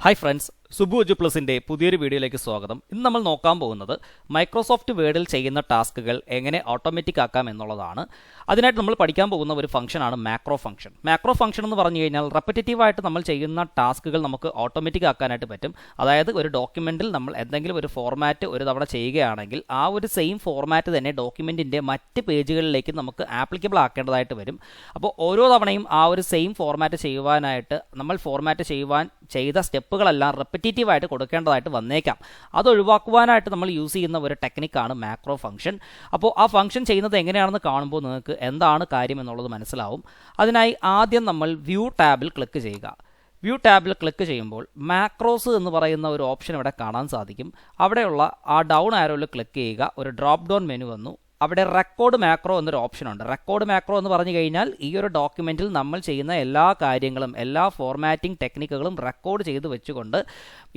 Hi friends, Subu എജു പ്ലസിൻ്റെ പുതിയൊരു വീഡിയോയിലേക്ക് സ്വാഗതം. ഇന്ന് നമ്മൾ നോക്കാൻ പോകുന്നത് മൈക്രോസോഫ്റ്റ് വേർഡിൽ ചെയ്യുന്ന ടാസ്കുകൾ എങ്ങനെ ഓട്ടോമാറ്റിക് ആക്കാം എന്നുള്ളതാണ്. അതിനായിട്ട് നമ്മൾ പഠിക്കാൻ പോകുന്ന ഒരു ഫംഗ്ഷനാണ് മാക്രോ ഫംഗ്ഷൻ. മാക്രോ ഫംഗ്ഷൻ എന്ന് പറഞ്ഞു കഴിഞ്ഞാൽ റെപ്പറ്റേറ്റീവായിട്ട് നമ്മൾ ചെയ്യുന്ന ടാസ്കുകൾ നമുക്ക് ഓട്ടോമാറ്റിക് ആക്കാനായിട്ട് പറ്റും. അതായത് ഒരു ഡോക്യുമെൻറ്റിൽ നമ്മൾ എന്തെങ്കിലും ഒരു ഫോർമാറ്റ് ഒരു തവണ ചെയ്യുകയാണെങ്കിൽ ആ ഒരു സെയിം ഫോർമാറ്റ് തന്നെ ഡോക്യുമെൻറ്റിൻ്റെ മറ്റ് പേജുകളിലേക്ക് നമുക്ക് ആപ്ലിക്കബിൾ ആക്കേണ്ടതായിട്ട് വരും. അപ്പോൾ ഓരോ തവണയും ആ ഒരു സെയിം ഫോർമാറ്റ് ചെയ്യുവാനായിട്ട് നമ്മൾ ഫോർമാറ്റ് ചെയ്ത സ്റ്റെപ്പുകളെല്ലാം റെപ്പറ്റേറ്റീവായിട്ട് കൊടുക്കേണ്ടതായിട്ട് വന്നേക്കാം. അത് ഒഴിവാക്കുവാനായിട്ട് നമ്മൾ യൂസ് ചെയ്യുന്ന ഒരു ടെക്നിക്കാണ് മാക്രോ ഫംഗ്ഷൻ. അപ്പോൾ ആ ഫംഗ്ഷൻ ചെയ്യുന്നത് എങ്ങനെയാണെന്ന് കാണുമ്പോൾ നിങ്ങൾക്ക് എന്താണ് കാര്യം എന്നുള്ളത് മനസ്സിലാവും. അതിനായി ആദ്യം നമ്മൾ വ്യൂ ടാബിൽ ക്ലിക്ക് ചെയ്യുക. വ്യൂ ടാബിൽ ക്ലിക്ക് ചെയ്യുമ്പോൾ മാക്രോസ് എന്ന് പറയുന്ന ഒരു ഓപ്ഷൻ ഇവിടെ കാണാൻ സാധിക്കും. അവിടെയുള്ള ആ ഡൗൺ ആരോയിൽ ക്ലിക്ക് ചെയ്യുക. ഒരു ഡ്രോപ്പ് ഡൗൺ മെനു വന്നു. അവിടെ റെക്കോർഡ് മാക്രോ എന്നൊരു ഓപ്ഷനുണ്ട്. റെക്കോർഡ് മാക്രോ എന്ന് പറഞ്ഞു കഴിഞ്ഞാൽ ഈ ഒരു ഡോക്യുമെൻറ്റിൽ നമ്മൾ ചെയ്യുന്ന എല്ലാ കാര്യങ്ങളും എല്ലാ ഫോർമാറ്റിംഗ് ടെക്നിക്കുകളും റെക്കോർഡ് ചെയ്ത് വെച്ചുകൊണ്ട്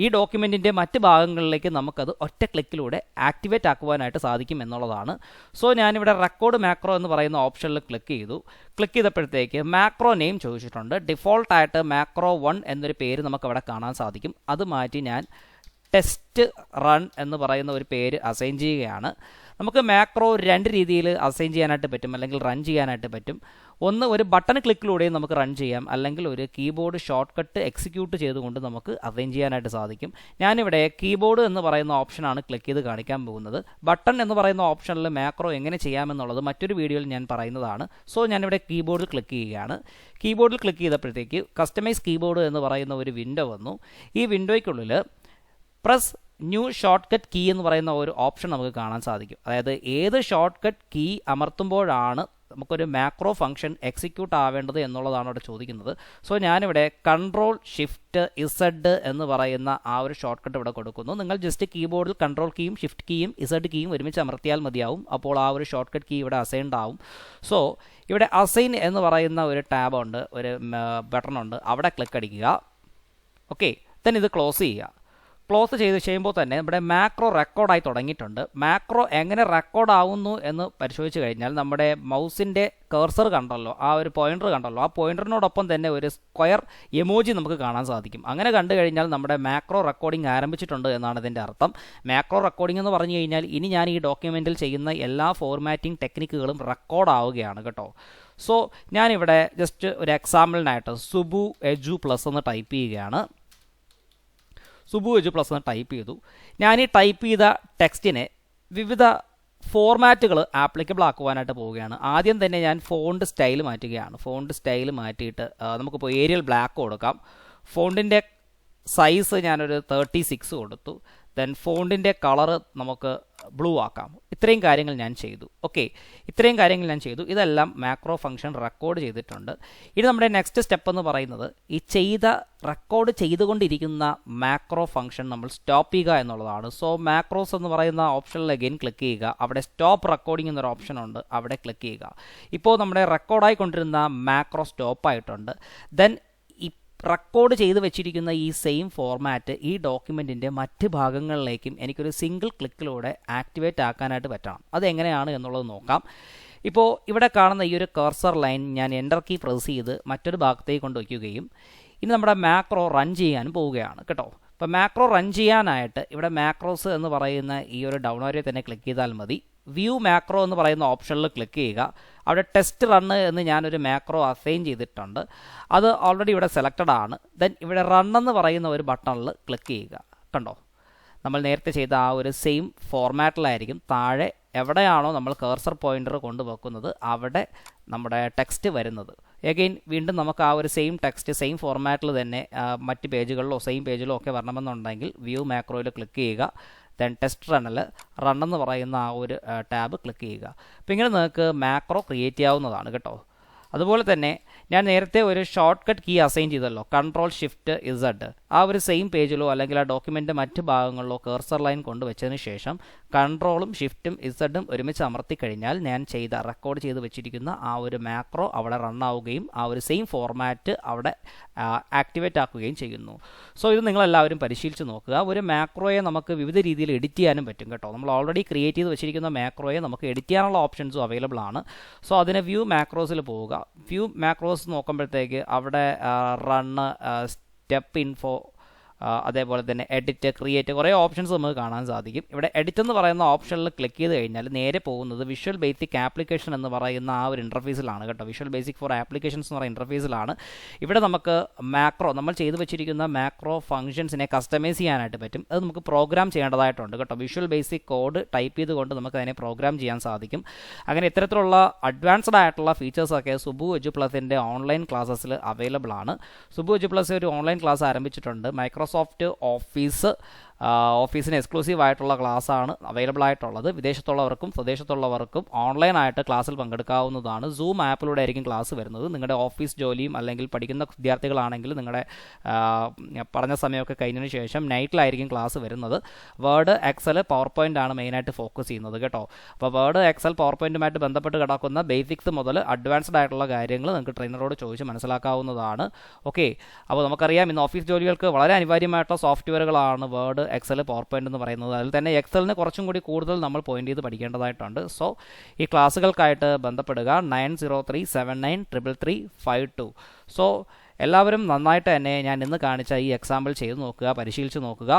ഈ ഡോക്യുമെൻറ്റിൻ്റെ മറ്റ് ഭാഗങ്ങളിലേക്ക് നമുക്കത് ഒറ്റ ക്ലിക്കിലൂടെ ആക്ടിവേറ്റ് ആക്കുവാനായിട്ട് സാധിക്കും എന്നുള്ളതാണ്. സോ ഞാനിവിടെ റെക്കോർഡ് മാക്രോ എന്ന് പറയുന്ന ഓപ്ഷനിൽ ക്ലിക്ക് ചെയ്തു. ക്ലിക്ക് ചെയ്തപ്പോഴത്തേക്ക് മാക്രോ നെയിം ചോദിച്ചിട്ടുണ്ട്. ഡിഫോൾട്ടായിട്ട് മാക്രോ 1 എന്നൊരു പേര് നമുക്കവിടെ കാണാൻ സാധിക്കും. അത് മാറ്റി ഞാൻ ടെസ്റ്റ് റൺ എന്ന് പറയുന്ന ഒരു പേര് അസൈൻ ചെയ്യുകയാണ്. നമുക്ക് മാക്രോ രണ്ട് രീതിയിൽ അസൈൻ ചെയ്യാനായിട്ട് പറ്റും, അല്ലെങ്കിൽ റൺ ചെയ്യാനായിട്ട് പറ്റും. ഒന്ന്, ഒരു ബട്ടൺ ക്ലിക്കിലൂടെയും നമുക്ക് റൺ ചെയ്യാം, അല്ലെങ്കിൽ ഒരു കീബോർഡ് ഷോർട്ട് കട്ട് എക്സിക്യൂട്ട് ചെയ്തുകൊണ്ട് നമുക്ക് അസൈൻ ചെയ്യാനായിട്ട് സാധിക്കും. ഞാനിവിടെ കീബോർഡ് എന്ന് പറയുന്ന ഓപ്ഷനാണ് ക്ലിക്ക് ചെയ്ത് കാണിക്കാൻ പോകുന്നത്. ബട്ടൺ എന്ന് പറയുന്ന ഓപ്ഷനിൽ മാക്രോ എങ്ങനെ ചെയ്യാമെന്നുള്ളത് മറ്റൊരു വീഡിയോയിൽ ഞാൻ പറയുന്നതാണ്. സോ ഞാനിവിടെ കീബോർഡിൽ ക്ലിക്ക് ചെയ്യുകയാണ്. കീബോർഡിൽ ക്ലിക്ക് ചെയ്തപ്പോഴത്തേക്ക് കസ്റ്റമൈസ് കീബോർഡ് എന്ന് പറയുന്ന ഒരു വിൻഡോ വന്നു. ഈ വിൻഡോയ്ക്കുള്ളിൽ press new shortcut key എന്ന് പറയുന്ന ഒരു ഓപ്ഷൻ നമുക്ക് കാണാൻ സാധിക്കും. അതായത് ഏത് ഷോർട്ട് കട്ട് കീ അമർത്തുമ്പോഴാണ് നമുക്കൊരു മാക്രോ ഫംഗ്ഷൻ എക്സിക്യൂട്ട് ആവേണ്ടത് എന്നുള്ളതാണ് അവിടെ ചോദിക്കുന്നത്. സോ ഞാനിവിടെ കൺട്രോൾ ഷിഫ്റ്റ് ഇസഡ് എന്ന് പറയുന്ന ആ ഒരു ഷോർട്ട് കട്ട് ഇവിടെ കൊടുക്കുന്നു. നിങ്ങൾ ജസ്റ്റ് കീബോർഡിൽ കൺട്രോൾ കീയും ഷിഫ്റ്റ് കീയും ഇസഡ് കീയും ഒരുമിച്ച് അമർത്തിയാൽ മതിയാവും. അപ്പോൾ ആ ഒരു ഷോർട്ട് കട്ട് കീ ഇവിടെ അസൈൻഡ് ആവും. സോ ഇവിടെ അസൈൻ എന്ന് പറയുന്ന ഒരു ടാബുണ്ട്, ഒരു ബട്ടണുണ്ട്. അവിടെ ക്ലിക്ക് അടിക്കുക. ഓക്കെ, ദെൻ ഇത് ക്ലോസ് ചെയ്യുക. ക്ലോസ് ചെയ്ത് ചെയ്യുമ്പോൾ തന്നെ നമ്മുടെ മാക്രോ റെക്കോർഡായി തുടങ്ങിയിട്ടുണ്ട്. മാക്രോ എങ്ങനെ റെക്കോർഡ് ആവുന്നു എന്ന് പരിശോധിച്ച് കഴിഞ്ഞാൽ നമ്മുടെ മൗസിൻ്റെ കേഴ്സർ കണ്ടല്ലോ, ആ ഒരു പോയിൻ്റർ കണ്ടല്ലോ, ആ പോയിൻ്ററിനോടൊപ്പം തന്നെ ഒരു സ്ക്വയർ എമോജി നമുക്ക് കാണാൻ സാധിക്കും. അങ്ങനെ കണ്ടു കഴിഞ്ഞാൽ നമ്മുടെ മാക്രോ റെക്കോർഡിംഗ് ആരംഭിച്ചിട്ടുണ്ട് എന്നാണ് ഇതിൻ്റെ അർത്ഥം. മാക്രോ റെക്കോർഡിംഗ് എന്ന് പറഞ്ഞു കഴിഞ്ഞാൽ ഇനി ഞാൻ ഈ ഡോക്യുമെൻറ്റിൽ ചെയ്യുന്ന എല്ലാ ഫോർമാറ്റിംഗ് ടെക്നിക്കുകളും റെക്കോർഡ് ആവുകയാണ് കേട്ടോ. സോ ഞാനിവിടെ ജസ്റ്റ് ഒരു എക്സാമ്പിളിനായിട്ട് സുബു എജു പ്ലസ് എന്ന് ടൈപ്പ് ചെയ്യുകയാണ്. സുബു എജു പ്ലസ് എന്ന് ടൈപ്പ് ചെയ്തു. ഞാൻ ഈ ടൈപ്പ് ചെയ്ത ടെക്സ്റ്റിനെ വിവിധ ഫോർമാറ്റുകൾ ആപ്ലിക്കബിൾ ആക്കുവാനായിട്ട് പോവുകയാണ്. ആദ്യം തന്നെ ഞാൻ ഫോണ്ട് സ്റ്റൈൽ മാറ്റുകയാണ്. ഫോണ്ട് സ്റ്റൈൽ മാറ്റിയിട്ട് നമുക്കിപ്പോൾ ഏരിയൽ ബ്ലാക്ക് കൊടുക്കാം. ഫോണ്ടിൻ്റെ സൈസ് ഞാനൊരു 36 കൊടുത്തു. ദെൻ ഫോണ്ടിൻ്റെ കളറ് നമുക്ക് ബ്ലൂ ആക്കാം. ഇത്രയും കാര്യങ്ങൾ ഞാൻ ചെയ്തു. ഓക്കെ, ഇത്രയും കാര്യങ്ങൾ ഞാൻ ചെയ്തു. ഇതെല്ലാം മാക്രോ ഫംഗ്ഷൻ റെക്കോർഡ് ചെയ്തിട്ടുണ്ട്. ഇനി നമ്മുടെ നെക്സ്റ്റ് സ്റ്റെപ്പ് എന്ന് പറയുന്നത് ഈ റെക്കോർഡ് ചെയ്തുകൊണ്ടിരിക്കുന്ന മാക്രോ ഫംഗ്ഷൻ നമ്മൾ സ്റ്റോപ്പ് ചെയ്യുക എന്നുള്ളതാണ്. സോ മാക്രോസ് എന്ന് പറയുന്ന ഓപ്ഷനിൽ അഗെയിൻ ക്ലിക്ക് ചെയ്യുക. അവിടെ സ്റ്റോപ്പ് റെക്കോർഡിംഗ് എന്നൊരു ഓപ്ഷൻ ഉണ്ട്, അവിടെ ക്ലിക്ക് ചെയ്യുക. ഇപ്പോൾ നമ്മുടെ റെക്കോർഡായിക്കൊണ്ടിരുന്ന മാക്രോ സ്റ്റോപ്പ് ആയിട്ടുണ്ട്. ദെൻ റെക്കോർഡ് ചെയ്ത് വെച്ചിരിക്കുന്ന ഈ സെയിം ഫോർമാറ്റ് ഈ ഡോക്യുമെൻറ്റിൻ്റെ മറ്റ് ഭാഗങ്ങളിലേക്കും എനിക്കൊരു സിംഗിൾ ക്ലിക്കിലൂടെ ആക്ടിവേറ്റ് ആക്കാനായിട്ട് പറ്റണം. അതെങ്ങനെയാണ് എന്നുള്ളത് നോക്കാം. ഇപ്പോൾ ഇവിടെ കാണുന്ന ഈ ഒരു കർസർ ലൈൻ ഞാൻ എൻ്റർ കീ പ്രസ് ചെയ്ത് മറ്റൊരു ഭാഗത്തേക്ക് കൊണ്ടുവയ്ക്കുകയും ഇനി നമ്മുടെ മാക്രോ റൺ ചെയ്യാനും പോവുകയാണ് കേട്ടോ. ഇപ്പോൾ മാക്രോ റൺ ചെയ്യാനായിട്ട് ഇവിടെ മാക്രോസ് എന്ന് പറയുന്ന ഈ ഒരു ഡൗൺ ഏരിയ തന്നെ ക്ലിക്ക് ചെയ്താൽ മതി. വ്യൂ മാക്രോ എന്ന് പറയുന്ന ഓപ്ഷനിൽ ക്ലിക്ക് ചെയ്യുക. അവിടെ ടെസ്റ്റ് റണ്ണ് എന്ന് ഞാനൊരു മാക്രോ അസൈൻ ചെയ്തിട്ടുണ്ട്. അത് ഓൾറെഡി ഇവിടെ സെലക്റ്റഡ് ആണ്. ദെൻ ഇവിടെ റൺ എന്ന് പറയുന്ന ഒരു ബട്ടണിൽ ക്ലിക്ക് ചെയ്യുക. കണ്ടോ, നമ്മൾ നേരത്തെ ചെയ്ത ആ ഒരു സെയിം ഫോർമാറ്റിലായിരിക്കും താഴെ എവിടെയാണോ നമ്മൾ കേഴ്സർ പോയിൻ്റർ കൊണ്ടുവെക്കുന്നത് അവിടെ നമ്മുടെ ടെക്സ്റ്റ് വരുന്നത്. എഗെയിൻ വീണ്ടും നമുക്ക് ആ ഒരു സെയിം ടെക്സ്റ്റ് സെയിം ഫോർമാറ്റിൽ തന്നെ മറ്റ് പേജുകളിലോ സെയിം പേജിലോ ഒക്കെ വരണമെന്നുണ്ടെങ്കിൽ വ്യൂ മാക്രോയിൽ ക്ലിക്ക് ചെയ്യുക. ദെൻ ടെസ്റ്റ് റണ്ണെന്ന് പറയുന്ന ആ ഒരു ടാബ് ക്ലിക്ക് ചെയ്യുക. അപ്പോൾ ഇങ്ങനെ നിങ്ങൾക്ക് മാക്രോ ക്രിയേറ്റ് ചെയ്യാവുന്നതാണ് കേട്ടോ. അതുപോലെ തന്നെ ഞാൻ നേരത്തെ ഒരു ഷോർട്ട് കട്ട് കീ അസൈൻ ചെയ്തല്ലോ, കൺട്രോൾ ഷിഫ്റ്റ് ഇസഡ്. ആ ഒരു സെയിം പേജിലോ അല്ലെങ്കിൽ ആ ഡോക്യുമെൻ്റ് മറ്റ് ഭാഗങ്ങളിലോ കേഴ്സർ ലൈൻ കൊണ്ടുവച്ചതിന് ശേഷം കൺട്രോളും ഷിഫ്റ്റും ഇസഡും ഒരുമിച്ച് അമർത്തി കഴിഞ്ഞാൽ ഞാൻ റെക്കോർഡ് ചെയ്ത് വെച്ചിരിക്കുന്ന ആ ഒരു മാക്രോ അവിടെ റൺ ആവുകയും ആ ഒരു സെയിം ഫോർമാറ്റ് അവിടെ ആക്ടിവേറ്റ് ആക്കുകയും ചെയ്യുന്നു. സോ ഇത് നിങ്ങളെല്ലാവരും പരിശീലിച്ച് നോക്കുക. ഒരു മാക്രോയെ നമുക്ക് വിവിധ രീതിയിൽ എഡിറ്റ് ചെയ്യാനും പറ്റും കേട്ടോ. നമ്മൾ ഓൾറെഡി ക്രിയേറ്റ് ചെയ്ത് വെച്ചിരിക്കുന്ന മാക്രോയെ നമുക്ക് എഡിറ്റ് ചെയ്യാനുള്ള ഓപ്ഷൻസും അവൈലബിൾ ആണ്. സോ അതിന് വ്യൂ മാക്രോസിൽ പോവുക. വ്യൂ മാക്രോസ് നോക്കുമ്പോഴത്തേക്ക് അവിടെ റണ്ണ്, സ്റ്റെപ്പ് ഇൻഫോ, അതേപോലെ തന്നെ എഡിറ്റ്, ക്രിയേറ്റ്, കുറേ ഓപ്ഷൻസ് നമുക്ക് കാണാൻ സാധിക്കും. ഇവിടെ എഡിറ്റ് എന്ന് പറയുന്ന ഓപ്ഷനിൽ ക്ലിക്ക് ചെയ്ത് കഴിഞ്ഞാൽ നേരെ പോകുന്നത് വിഷ്വൽ ബേസിക് ആപ്ലിക്കേഷൻ എന്ന് പറയുന്ന ആ ഒരു ഇൻ്റർഫേസിലാണ് കേട്ടോ. വിഷ്വൽ ബേസിക് ഫോർ ആപ്ലിക്കേഷൻസ് എന്ന് പറയുന്ന ഇൻ്റർഫേസിലാണ്. ഇവിടെ നമുക്ക് നമ്മൾ ചെയ്തു വെച്ചിരിക്കുന്ന മാക്രോ ഫംഗ്ഷൻസിനെ കസ്റ്റമൈസ് ചെയ്യാനായിട്ട് പറ്റും. അത് നമുക്ക് പ്രോഗ്രാം ചെയ്യേണ്ടതായിട്ടുണ്ട് കേട്ടോ. വിഷ്വൽ ബേസിക് കോഡ് ടൈപ്പ് ചെയ്തുകൊണ്ട് നമുക്ക് അതിനെ പ്രോഗ്രാം ചെയ്യാൻ സാധിക്കും. അങ്ങനെ ഇത്തരത്തിലുള്ള അഡ്വാൻസ്ഡ് ആയിട്ടുള്ള ഫീച്ചേഴ്സൊക്കെ സുബു എജു പ്ലസിൻ്റെ ഓൺലൈൻ ക്ലാസ്സസിൽ അവൈലബിൾ ആണ്. സുബു എജു പ്ലസ് ഒരു ഓൺലൈൻ ക്ലാസ് ആരംഭിച്ചിട്ടുണ്ട്. മൈക്രോസോഫ്റ്റ് ഓഫീസിന് എക്സ്ക്ലൂസീവ് ആയിട്ടുള്ള ക്ലാസ്സാണ് അവൈലബിൾ ആയിട്ടുള്ളത്. വിദേശത്തുള്ളവർക്കും സ്വദേശത്തുള്ളവർക്കും ഓൺലൈനായിട്ട് ക്ലാസ്സിൽ പങ്കെടുക്കാവുന്നതാണ്. സൂം ആപ്പിലൂടെ ആയിരിക്കും ക്ലാസ് വരുന്നത്. നിങ്ങളുടെ ഓഫീസ് ജോലിയും അല്ലെങ്കിൽ പഠിക്കുന്ന വിദ്യാർത്ഥികളാണെങ്കിൽ നിങ്ങളുടെ പറഞ്ഞ സമയമൊക്കെ കഴിഞ്ഞതിന് ശേഷം നൈറ്റിലായിരിക്കും ക്ലാസ് വരുന്നത്. വേർഡ്, എക്സൽ, പവർ പോയിൻ്റ് ആണ് മെയിനായിട്ട് ഫോക്കസ് ചെയ്യുന്നത് കേട്ടോ. അപ്പോൾ വേർഡ്, എക്സൽ, പവർ പോയിൻറ്റുമായിട്ട് ബന്ധപ്പെട്ട് കിടക്കുന്ന ബേസിക്സ് മുതൽ അഡ്വാൻസ്ഡ് ആയിട്ടുള്ള കാര്യങ്ങൾ നിങ്ങൾക്ക് ട്രെയിനറോട് ചോദിച്ച് മനസ്സിലാക്കാവുന്നതാണ്. ഓക്കെ, അപ്പോൾ നമുക്കറിയാം ഇന്ന് ഓഫീസ് ജോലികൾക്ക് വളരെ അനിവാര്യമായിട്ടുള്ള സോഫ്റ്റ്വെയറുകളാണ് വേർഡ്, എക്സൽ, പവർ പോയിൻ്റ് എന്ന് പറയുന്നത്. അതിൽ തന്നെ എക്സലിന് കുറച്ചും കൂടി കൂടുതൽ നമ്മൾ പോയിൻ്റ് ചെയ്ത് പഠിക്കേണ്ടതായിട്ടുണ്ട്. സോ ഈ ക്ലാസ്സുകൾക്കായിട്ട് ബന്ധപ്പെടുക 9037933352. സോ എല്ലാവരും നന്നായിട്ട് തന്നെ ഞാൻ ഇന്ന് കാണിച്ച ഈ എക്സാമ്പിൾ ചെയ്ത് നോക്കുക, പരിശീലിച്ച് നോക്കുക.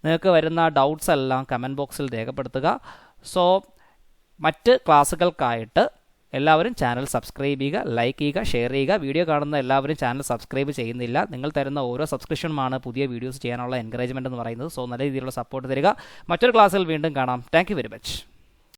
നിങ്ങൾക്ക് വരുന്ന ഡൗട്ട്സ് എല്ലാം കമൻറ്റ് ബോക്സിൽ രേഖപ്പെടുത്തുക. സോ മറ്റ് ക്ലാസ്സുകൾക്കായിട്ട് എല്ലാവരും ചാനൽ സബ്സ്ക്രൈബ് ചെയ്യുക, ലൈക്ക് ചെയ്യുക, ഷെയർ ചെയ്യുക. വീഡിയോ കാണുന്ന എല്ലാവരും ചാനൽ സബ്സ്ക്രൈബ് ചെയ്യുന്നില്ല. നിങ്ങൾ തരുന്ന ഓരോ സബ്സ്ക്രിപ്ഷനുമാണ് പുതിയ വീഡിയോസ് ചെയ്യാനുള്ള എൻകറേജ്മെൻറ്റ് എന്ന് പറയുന്നത്. സോ നല്ല രീതിയിലുള്ള സപ്പോർട്ട് തരിക. മറ്റൊരു ക്ലാസ്സിൽ വീണ്ടും കാണാം. Thank you very much.